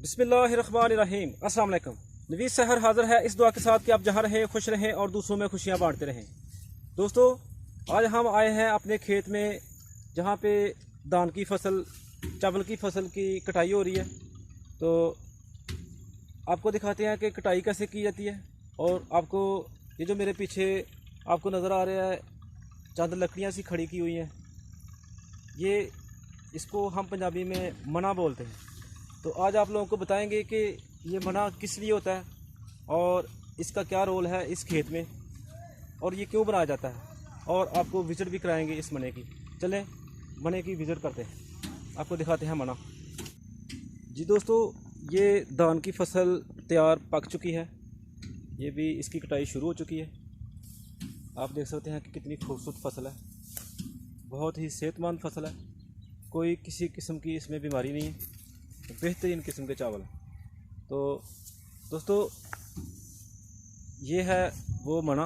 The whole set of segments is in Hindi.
बिस्मिल्लाहिर्रहमानिर्रहीम। अस्सलाम वालेकुम। नवीद सहर हाज़िर है इस दुआ के साथ कि आप जहाँ रहें खुश रहें और दूसरों में खुशियाँ बांटते रहें। दोस्तों, आज हम आए हैं अपने खेत में जहाँ पे धान की फसल, चावल की फसल की कटाई हो रही है। तो आपको दिखाते हैं कि कटाई कैसे की जाती है। और आपको ये जो मेरे पीछे आपको नज़र आ रहा है, चंद लकड़ियाँ सी खड़ी की हुई हैं, ये इसको हम पंजाबी में मना बोलते हैं। तो आज आप लोगों को बताएंगे कि ये मना किस लिए होता है और इसका क्या रोल है इस खेत में और ये क्यों बनाया जाता है, और आपको विजिट भी कराएंगे इस मने की। चलें मने की विजिट करते हैं, आपको दिखाते हैं मना। जी दोस्तों, ये धान की फसल तैयार पक चुकी है, ये भी इसकी कटाई शुरू हो चुकी है। आप देख सकते हैं कि कितनी खूबसूरत फसल है, बहुत ही सेहतमंद फसल है, कोई किसी किस्म की इसमें बीमारी नहीं है, बेहतरीन किस्म के चावल हैं। तो दोस्तों, ये है वो मना,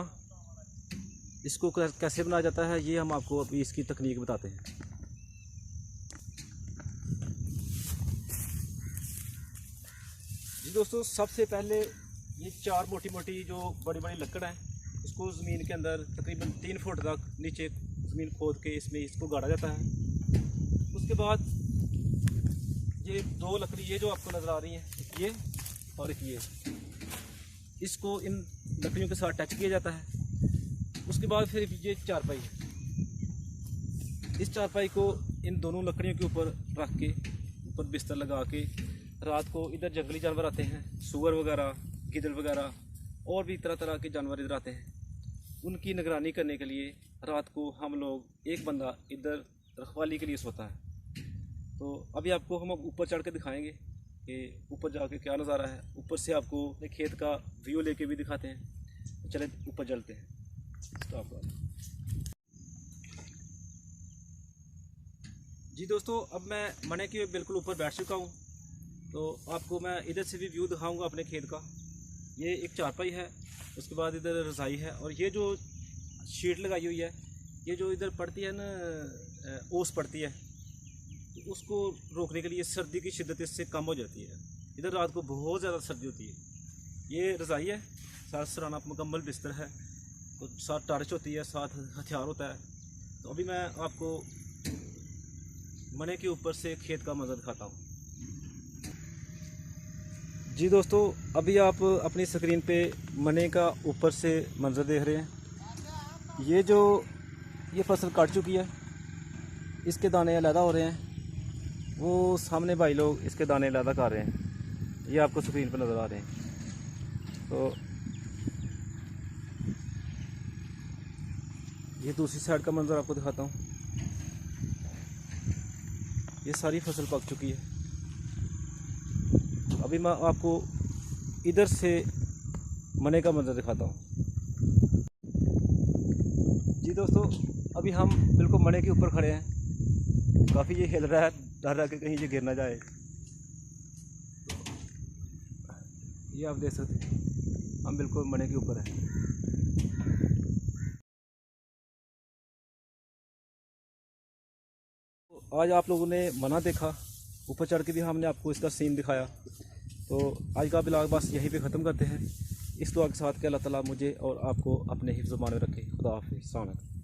इसको कैसे बनाया जाता है ये हम आपको अभी इसकी तकनीक बताते हैं। जी दोस्तों, सबसे पहले ये चार मोटी मोटी जो बड़ी बड़ी लकड़ है, इसको ज़मीन के अंदर तकरीबन 3 फुट तक नीचे ज़मीन खोद के इसमें इसको गाड़ा जाता है। उसके बाद ये दो लकड़ी, ये जो आपको नज़र आ रही हैं, ये और ये, इसको इन लकड़ियों के साथ टच किया जाता है। उसके बाद फिर ये चारपाई है, इस चारपाई को इन दोनों लकड़ियों के ऊपर रख के ऊपर बिस्तर लगा के रात को इधर जंगली जानवर आते हैं, सूअर वगैरह, गिदड़ वगैरह और भी तरह तरह के जानवर इधर आते हैं, उनकी निगरानी करने के लिए रात को हम लोग एक बंदा इधर रखवाली के लिए सोता है। तो अभी आपको हम ऊपर चढ़ के दिखाएंगे कि ऊपर जाके क्या नज़ारा है। ऊपर से आपको खेत का व्यू लेके भी दिखाते हैं। चले ऊपर चलते हैं। स्टॉप। जी दोस्तों, अब मैं मने के बिल्कुल ऊपर बैठ चुका हूँ, तो आपको मैं इधर से भी व्यू दिखाऊंगा अपने खेत का। ये एक चारपाई है, उसके बाद इधर रज़ाई है, और ये जो शीट लगाई हुई है, ये जो इधर पड़ती है ना, ओस पड़ती है, तो उसको रोकने के लिए सर्दी की शिद्दत इससे कम हो जाती है। इधर रात को बहुत ज़्यादा सर्दी होती है। ये रज़ाई है, साथ सराना मुकम्मल बिस्तर है, तो साथ टार्च होती है, साथ हथियार होता है। तो अभी मैं आपको मने के ऊपर से खेत का मंजर दिखाता हूँ। जी दोस्तों, अभी आप अपनी स्क्रीन पे मने का ऊपर से मंजर देख रहे हैं। ये फसल कट चुकी है, इसके दाने अलहदा हो रहे हैं, वो सामने भाई लोग इसके दाने अलहदा कर रहे हैं, ये आपको स्क्रीन पर नज़र आ रहे हैं। तो ये दूसरी साइड का मंजर आपको दिखाता हूँ। ये सारी फसल पक चुकी है। अभी मैं आपको इधर से मने का मंजर दिखाता हूँ। जी दोस्तों, अभी हम बिल्कुल मने के ऊपर खड़े हैं। काफ़ी ये हिल रहा है, डर रहा है कि कहीं ये गिर ना जाए। ये आप देख सकते हैं, हम बिल्कुल मने के ऊपर हैं। तो आज आप लोगों ने मना देखा, ऊपर चढ़ के भी हमने आपको इसका सीन दिखाया। तो आज का ब्लॉग बस यहीं पे ख़त्म करते हैं, इस दुआ के साथ कि अल्लाह ताला मुझे और आपको अपने हिफ्ज़-ओ-मान में रखे। खुदा हाफ़िज़।